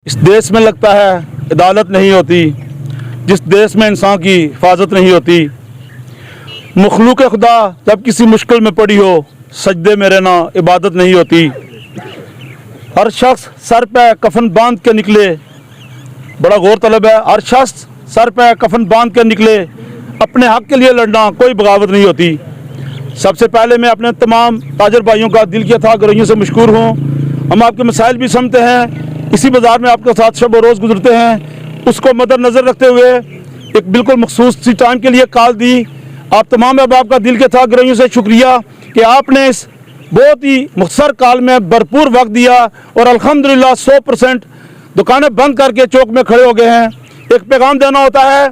इस देश में लगता है अदालत नहीं होती, जिस देश में इंसान की हिफाजत नहीं होती। मखलूक खुदा जब किसी मुश्किल में पड़ी हो, सजदे में रहना इबादत नहीं होती। हर शख्स सर पे कफन बांध के निकले, बड़ा गौर तलब है, हर शख्स सर पे कफन बांध के निकले, अपने हक के लिए लड़ना कोई बगावत नहीं होती। सबसे पहले मैं अपने तमाम ताजर भाइयों का दिल की अथाह गहराइयों से मशकूर हूँ। हम आपके मसाइल भी समझते हैं, इसी बाज़ार में आपके साथ शब व रोज़ गुजरते हैं। उसको मद्देनज़र रखते हुए एक बिल्कुल मखसूस सी टाइम के लिए कॉल दी। आप तमाम अहबाब का दिल के अथाह गहराइयों से शुक्रिया कि आपने इस बहुत ही मुख्तसर कॉल में भरपूर वक्त दिया और अल्हम्दुलिल्लाह 100% दुकानें बंद करके चौक में खड़े हो गए हैं। एक पैगाम देना होता है,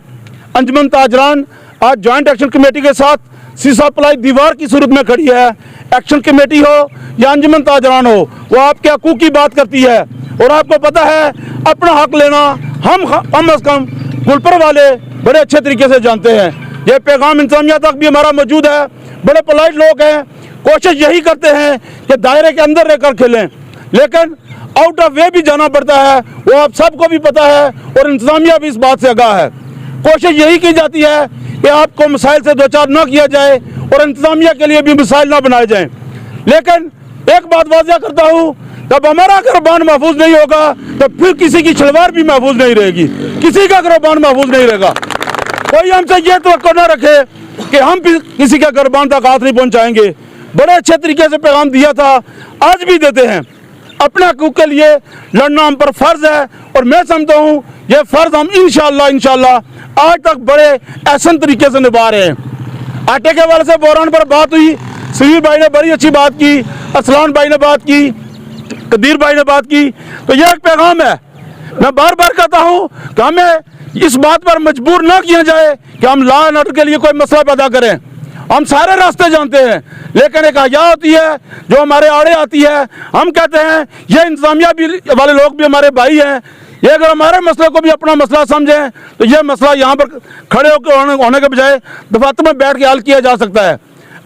अंजुमन ताजरान आज जॉइंट एक्शन कमेटी के साथ सीसा पलाई दीवार की सूरत में खड़ी है। एक्शन कमेटी हो या अंजुमन ताजरान हो, वो आपके हकूक़ की बात करती है और आपको पता है अपना हक लेना हम कम अज़ कम गुलपर वाले बड़े अच्छे तरीके से जानते हैं। ये पैगाम इंतज़ामिया तक भी हमारा मौजूद है। बड़े पोलाइट लोग हैं, कोशिश यही करते हैं कि दायरे के अंदर रहकर खेलें, लेकिन आउट ऑफ वे भी जाना पड़ता है, वो आप सबको भी पता है और इंतज़ामिया भी इस बात से आगाह है। कोशिश यही की जाती है कि आपको मसाइल से दो चार न किया जाए और इंतज़ामिया के लिए भी मसाइल ना बनाए जाएँ। लेकिन एक बात वाज़ह करता हूँ, जब हमारा गिरबान महफूज नहीं होगा तो फिर किसी की शलवार भी महफूज नहीं रहेगी, किसी का गिरबान महफूज नहीं रहेगा। कोई हमसे ये तवक्को न रखे कि हम भी किसी के गिरबान तक हाथ नहीं पहुँचाएंगे। बड़े अच्छे तरीके से पैगाम दिया था, आज भी देते हैं। अपने हकूक़ के लिए लड़ना हम पर फ़र्ज़ है और मैं समझता हूँ ये फ़र्ज़ हम इंशाअल्लाह आज तक बड़े एहसन तरीके से निभा रहे हैं। आटे के वाले से बोरान पर बात हुई, सहीर भाई ने बड़ी अच्छी बात की, असलान भाई ने बात की, कदीर भाई ने बात की। तो यह एक पैगाम है, मैं बार बार कहता हूँ कि हमें इस बात पर मजबूर ना किया जाए कि हम लॉ एंड ऑर्डर के लिए कोई मसला पैदा करें। हम सारे रास्ते जानते हैं, लेकिन एक हया होती है जो हमारे आड़े आती है। हम कहते हैं ये इंतज़ामिया भी वाले लोग भी हमारे भाई हैं, ये अगर हमारे मसले को भी अपना मसला समझें तो ये मसला यहाँ पर खड़े होकर होने के बजाय दफातर में बैठ के हल किया जा सकता है।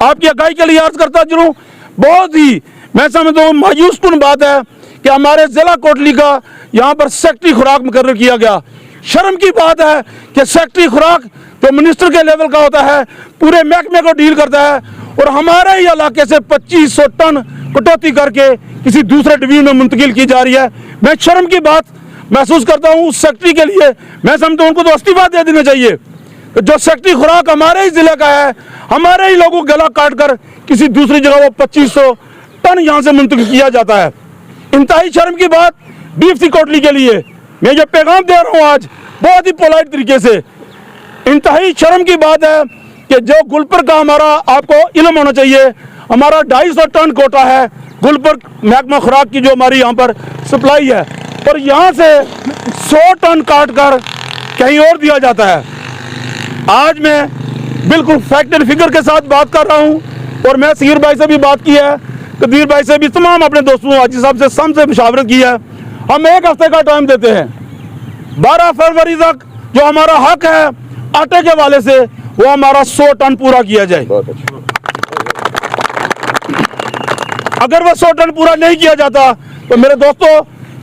आपकी आगाही के लिए अर्ज़ करता चलूँ, बहुत ही मैं समझता हूँ मायूस कुन बात है कि हमारे ज़िला कोटली का यहाँ पर सेक्रेटरी खुराक मुकर्रर किया गया। शर्म की बात है कि सेक्रेटरी खुराक जो मिनिस्टर के लेवल का होता है, पूरे महकमे को डील करता है, और हमारे ही इलाके से 2500 टन कटौती करके किसी दूसरे डिवीजन में मुंतकिल की जा रही है। मैं शर्म की बात महसूस करता हूँ उस सेक्रेटरी के लिए। मैं समझता हूँ उनको तो इस्तीफा दे देना चाहिए। जो सेक्रेटरी खुराक हमारे ही ज़िले का है, हमारे ही लोगों को गला काट कर किसी दूसरी जगह वो 2500 टन यहाँ से मुंतकिल किया जाता है। इंतहाई शर्म की बात डीएफसी कोटली के लिए मैं ये पैगाम दे रहा हूँ आज बहुत ही पोलाइट तरीके से। इंतहाई शर्म की बात है कि जो गुलपर का हमारा आपको इल्म होना चाहिए, हमारा 250 टन कोटा है गुलपर महकमा खुराक की जो हमारी यहाँ पर सप्लाई है, और यहाँ से 100 टन काट कर कहीं और दिया जाता है। आज मैं बिल्कुल फैक्ट एंड फिगर के साथ बात कर रहा हूँ, और मैं सहीर भाई से भी बात की है, कदीर भाई से भी, तमाम अपने दोस्तों हाजी साहब से सबसे मुशावरत की है। हम एक हफ्ते का टाइम देते हैं, 12 फरवरी तक जो हमारा हक है आटे के वाले से, वो हमारा 100 टन पूरा किया जाए। अगर वह 100 टन पूरा नहीं किया जाता तो मेरे दोस्तों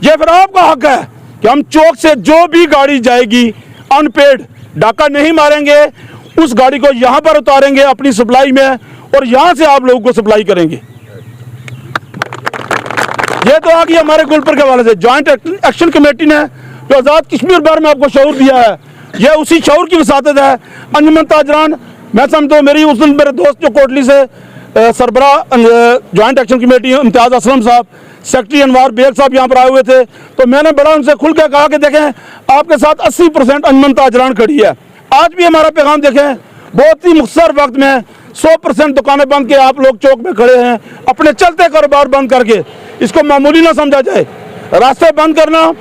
ये फिर आपका हक है कि हम चौक से जो भी गाड़ी जाएगी अनपेड डाका नहीं मारेंगे, उस गाड़ी को यहाँ पर उतारेंगे अपनी सप्लाई में और यहाँ से आप लोगों को सप्लाई करेंगे। ये तो आ गई हमारे गुलपर के वाले से। जॉइंट एक्शन कमेटी ने जो आज़ाद कश्मीर बारे में आपको शऊर दिया है, यह उसी शऊर की वसातत है। अंजुमन ताजरान, मैं समझता हूँ मेरी उस दिन मेरे दोस्त जो कोटली से सरबरा जॉइंट एक्शन कमेटी इम्तियाज़ असलम साहब, सेक्रेटरी अनवार बेग साहब यहाँ पर आए हुए थे, तो मैंने बड़ा उनसे खुल के कहा कि देखें आपके साथ 80% अंजुमन ताजरान खड़ी है। आज भी हमारा पैगाम देखें, बहुत ही मुख्तसर वक्त में 100% दुकानें बंद के आप लोग चौक में खड़े हैं, अपने चलते कारोबार बंद करके। इसको मामूली ना समझा जाए। रास्ते बंद करना,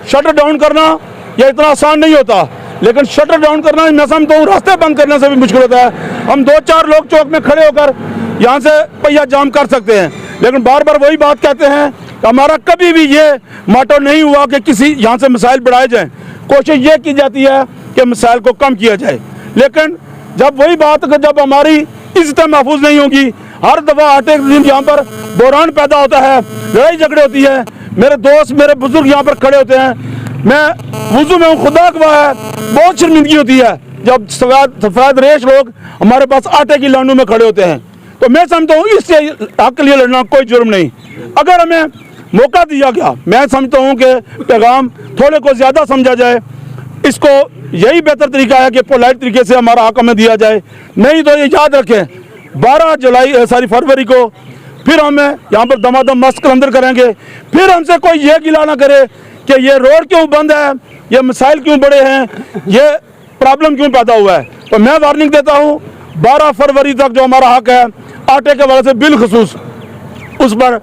शटर डाउन करना यह इतना आसान नहीं होता, लेकिन शटर डाउन करना मैं समझता हूँ रास्ते बंद करने से भी मुश्किल होता है। हम 2-4 लोग चौक में खड़े होकर यहाँ से पहिया जाम कर सकते हैं, लेकिन बार बार वही बात कहते हैं कि हमारा कभी भी ये मोटो नहीं हुआ कि किसी यहाँ से मसाइल बढ़ाए जाएँ। कोशिश ये की जाती है कि मसाइल को कम किया जाए, लेकिन जब वही बात जब हमारी इज्जत महफूज नहीं होगी, हर दफ़ा आटे के दिन यहाँ पर बहरान पैदा होता है, लड़ाई झगड़े होती है, मेरे दोस्त मेरे बुजुर्ग यहाँ पर खड़े होते हैं, मैं वुज़ू में हूँ, खुदा गवाह है, बहुत शर्मिंदगी होती है जब सफ़ेद रेश लोग हमारे पास आटे की लानों में खड़े होते हैं। तो मैं समझता हूँ इससे हक के लिए लड़ना कोई जुर्म नहीं। अगर हमें मौका दिया गया, मैं समझता हूँ कि पैगाम थोड़े को ज़्यादा समझा जाए, इसको यही बेहतर तरीका है कि पोलाइट तरीके से हमारा हक हमें दिया जाए। नहीं तो ये याद रखें 12 फरवरी को फिर हमें यहाँ पर दमादम मस्त कलंदर करेंगे, फिर हमसे कोई ये गिला ना करे कि ये रोड क्यों बंद है, ये मसाइल क्यों बड़े हैं, ये प्रॉब्लम क्यों पैदा हुआ है। तो मैं वार्निंग देता हूँ 12 फरवरी तक जो हमारा हक है आटे के वाले से बिलखसूस उस पर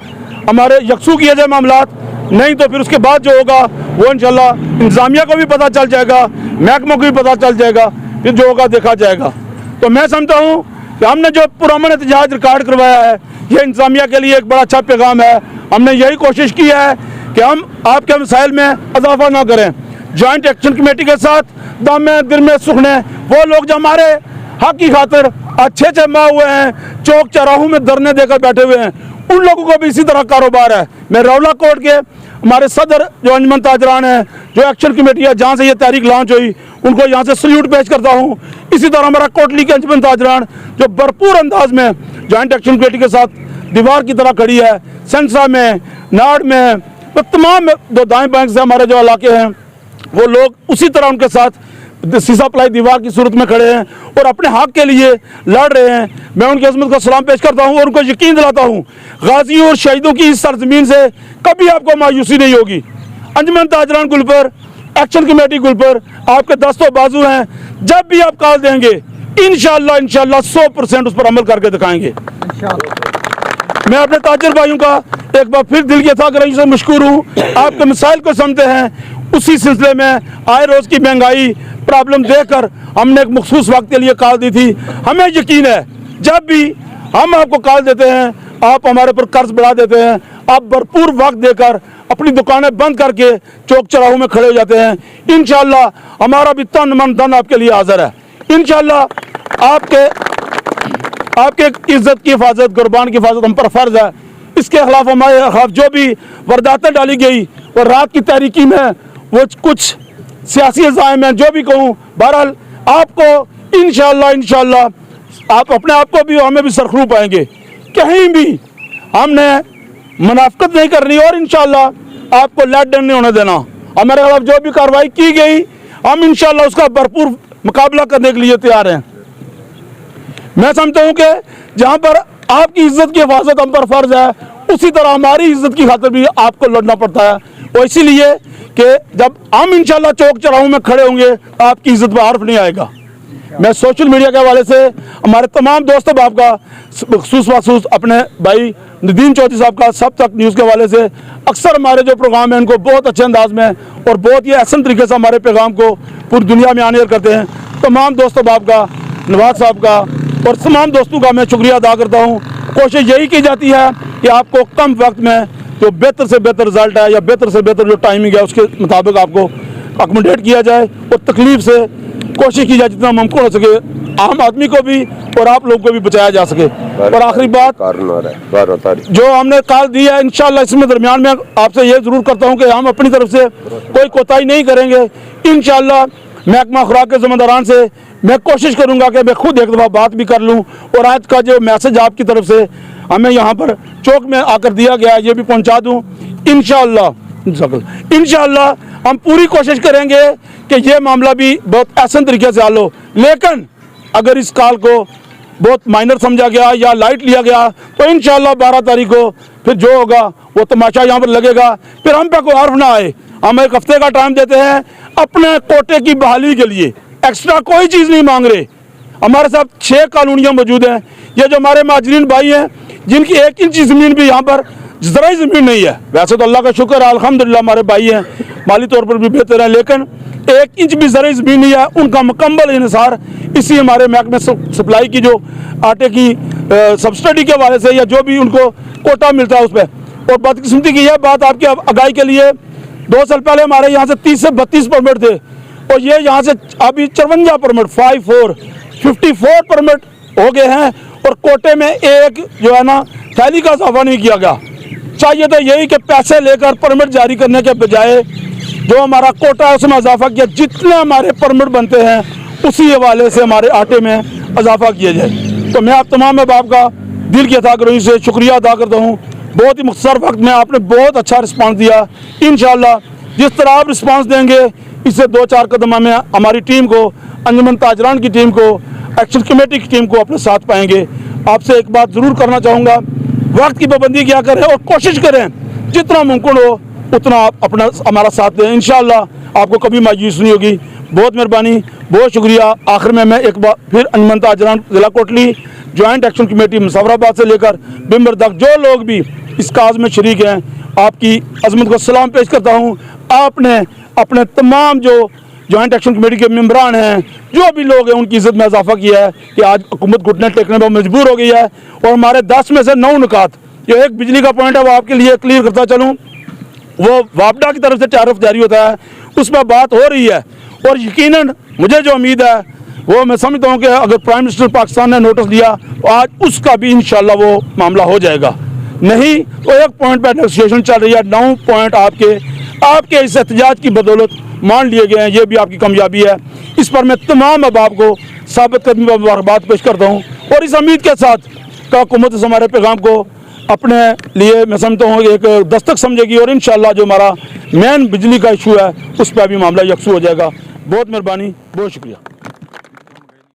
हमारे यकसू किए जाए मामलात, नहीं तो फिर उसके बाद जो होगा वो इंशाल्लाह इंतज़ामिया को भी पता चल जाएगा, महकमों को भी पता चल जाएगा, फिर जो होगा देखा जाएगा। तो मैं समझता हूँ कि हमने जो पुरअमन एहतजाज रिकॉर्ड करवाया है ये इंतज़ामिया के लिए एक बड़ा अच्छा पैगाम है। हमने यही कोशिश की है कि हम आपके मसाइल में इजाफा ना करें। जॉइंट एक्शन कमेटी के साथ दम में दिल में सुखने वो लोग जो हमारे हक की खातिर अच्छे जमा हुए हैं, चौक चौराहों में धरने देकर बैठे हुए हैं, उन लोगों को भी इसी तरह कारोबार है। मैं रौला कोर्ट के हमारे सदर जो अंजुमन ताजरान है, जो एक्शन कमेटी है जहाँ से ये तहरीक लॉन्च हुई, उनको यहाँ से सल्यूट पेश करता हूँ। इसी तरह हमारा कोटली के अंजुमन ताजरान जो भरपूर अंदाज में जॉइंट एक्शन कमेटी के साथ दीवार की तरह खड़ी है, सेंसरा में, नाड़ में, तो तमाम जो दाएं बैंक से हमारे जो इलाके हैं वो लोग उसी तरह उनके साथ सीसा प्लाई दीवार की सूरत में खड़े हैं और अपने हक के लिए लड़ रहे हैं। मैं उनकी अजमत को सलाम पेश करता हूँ और उनको यकीन दिलाता हूँ गाजियों और शहीदों की इस सरजमीन से कभी आपको मायूसी नहीं होगी। अंजुमन ताजरान गुल पर, एक्शन कमेटी गुल पर आपके दस्तों बाजू हैं। जब भी आप कॉल देंगे इंशाअल्लाह 100% उस पर अमल करके दिखाएंगे। मैं अपने ताजर भाइयों का एक बार फिर दिल की थागरही से मशकूर हूँ। आपके मसाइल को समझते हैं, उसी सिलसिले में आए रोज़ की महंगाई प्रॉब्लम देखकर हमने एक मखसूस वक्त के लिए कॉल दी थी। हमें यकीन है जब भी हम आपको कॉल देते हैं आप हमारे पर कर्ज बढ़ा देते हैं, आप भरपूर वक्त देकर अपनी दुकानें बंद करके चौक चौराहों में खड़े हो जाते हैं। इंशाअल्लाह हमारा भी तन मन धन आपके लिए हाजिर है। इंशाअल्लाह आपके इज्जत की हिफाजत, कुर्बान की हिफाजत हम पर फर्ज है। इसके खिलाफ हमारे खिलाफ जो भी वारदातें डाली गई और रात की तारीकी में वो कुछ सियासी अज़ाइम में जो भी कहूँ, बहरहाल आपको इंशाअल्लाह आप अपने आप को भी हमें भी सरखरू पाएंगे। कहीं भी हमने मुनाफिकत नहीं करनी और इंशाअल्लाह आपको लेट डाउन नहीं होने देना। हमारे खिलाफ जो भी कार्रवाई की गई हम इंशाअल्लाह उसका भरपूर मुकाबला करने के लिए तैयार हैं। मैं समझता हूँ कि जहाँ पर आपकी इज्जत की हिफाजत हम पर फर्ज है, उसी तरह हमारी इज्जत की खातिर भी आपको लड़ना पड़ता है। और इसीलिए कि जब हम इंशाल्लाह चौक चौराहों में खड़े होंगे आपकी इज्जत में हर्फ नहीं आएगा। मैं सोशल मीडिया के हवाले से हमारे तमाम दोस्तों बाप का खसूस अपने भाई नदीम चौधरी साहब का सब तक न्यूज़ के हवाले से अक्सर हमारे जो प्रोग्राम हैं उनको बहुत अच्छे अंदाज में और बहुत ही अहसन तरीके से हमारे पैगाम को पूरी दुनिया में आने करते हैं। तमाम दोस्तों बाप का, नवाज साहब का और तमाम दोस्तों का मैं शुक्रिया अदा करता हूँ। कोशिश यही की जाती है कि आपको कम वक्त में जो बेहतर से बेहतर रिजल्ट है या बेहतर से बेहतर जो टाइमिंग है उसके मुताबिक आपको अकोमोडेट किया जाए और तकलीफ से कोशिश की जाए जितना मुमकिन हो सके आम आदमी को भी और आप लोगों को भी बचाया जा सके। और आखिरी बात जो हमने कॉल दी है इंशाअल्लाह इसमें दरमियान में आपसे ये ज़रूर करता हूँ कि हम अपनी तरफ से कोई कोताही नहीं करेंगे। इंशाअल्लाह महकमा खुराक के ज़िम्मेदारान से मैं कोशिश करूँगा कि मैं खुद एक दफ़ा बात भी कर लूँ और आज का जो मैसेज आपकी तरफ से हमें यहाँ पर चौक में आकर दिया गया है ये भी पहुँचा दूँ। इंशाअल्लाह हम पूरी कोशिश करेंगे कि ये मामला भी बहुत आसान तरीके से हल हो। लेकिन अगर इस कॉल को बहुत माइनर समझा गया या लाइट लिया गया तो इंशाअल्लाह 12 तारीख को फिर जो होगा वो तमाशा यहाँ पर लगेगा, फिर हम पे कोई हर्फ ना आए। हम एक हफ्ते का टाइम देते हैं अपने कोटे की बहाली के लिए, एक्स्ट्रा कोई चीज़ नहीं मांग रहे। हमारे साथ 6 कानूनियाँ मौजूद हैं। ये जो हमारे महाजरीन भाई हैं जिनकी 1 इंच ज़मीन भी यहाँ पर ज़राई ज़मीन नहीं है, वैसे तो अल्लाह का शुक्र है अल्हम्दुलिल्लाह हमारे भाई हैं, माली तौर पर भी बेहतर है, लेकिन 1 इंच भी ज़राई ज़मीन नहीं है। उनका मुकम्मल इन्हिसार इसी हमारे महकमे सप्लाई की जो आटे की सब्सिडी के हवाले से या जो भी उनको कोटा मिलता है उस पर। और बदकिस्मती की यह बात आपकी आगाही के लिए 2 साल पहले हमारे यहाँ से 30 से 32 परमिट थे और ये यहाँ से अभी 54 परमिट 54 परमिट हो गए हैं और कोटे में एक जो है ना थैली का इजाफा नहीं किया गया। चाहिए तो यही कि पैसे लेकर परमिट जारी करने के बजाय जो हमारा कोटा है उसमें इजाफा किया, जितने हमारे परमिट बनते हैं उसी हवाले से हमारे आटे में इजाफा किया जाए। तो मैं आप तमाम अहबाब का दिल की अतागरोही से शुक्रिया अदा करता हूँ। बहुत ही मुख्तसर वक्त में आपने बहुत अच्छा रिस्पांस दिया। इंशाअल्लाह जिस तरह आप रिस्पांस देंगे इससे 2-4 कदम में हमारी टीम को, अंजुमन ताजरान की टीम को, एक्शन कमेटी की टीम को अपने साथ पाएंगे। आपसे एक बात ज़रूर करना चाहूँगा, वक्त की पाबंदी क्या करें और कोशिश करें जितना मुमकिन हो उतना आप अपना हमारा साथ दें। इंशाअल्लाह आपको कभी मायूस नहीं होगी। बहुत मेहरबानी, बहुत शुक्रिया। आखिर में मैं एक बार फिर अंजुमन ताजरान ज़िला Kotli, joint action committee Muzaffarabad से लेकर बिम्बर तक जो लोग भी इस काज में शरीक हैं, आपकी अजमत को सलाम पेश करता हूँ। आपने अपने तमाम जो जॉइंट एक्शन कमेटी के मेम्बरान हैं, जो भी लोग हैं, उनकी इज्जत में इजाफा किया है कि आज हुकूमत घुटने टेकने पर मजबूर हो गई है। और हमारे 10 में से 9 नुकात, जो एक बिजली का पॉइंट है वो आपके लिए क्लियर करता चलूँ, वो वापडा की तरफ से टैरिफ जारी होता है, उस पर बात हो रही है। और यकीनन मुझे जो उम्मीद है वो मैं समझता हूँ कि अगर प्राइम मिनिस्टर पाकिस्तान ने नोटिस दिया तो आज उसका भी इंशाल्लाह वो मामला हो जाएगा। नहीं तो एक पॉइंट पर नेगोशिएशन चल रही है, 9 पॉइंट आपके इस एहतजाज की बदौलत मान लिए गए हैं। ये भी आपकी कामयाबी है। इस पर मैं तमाम अहबाब को साबित कदमी पर मुबारकबाद पेश करता हूँ और इस उम्मीद के साथ कि हुकूमत इस हमारे पैगाम को अपने लिए मैं समझता हूँ एक दस्तक समझेगी और इंशाअल्लाह जो हमारा मेन बिजली का इशू है उस पर भी मामला यकसू हो जाएगा। बहुत मेहरबानी, बहुत शुक्रिया।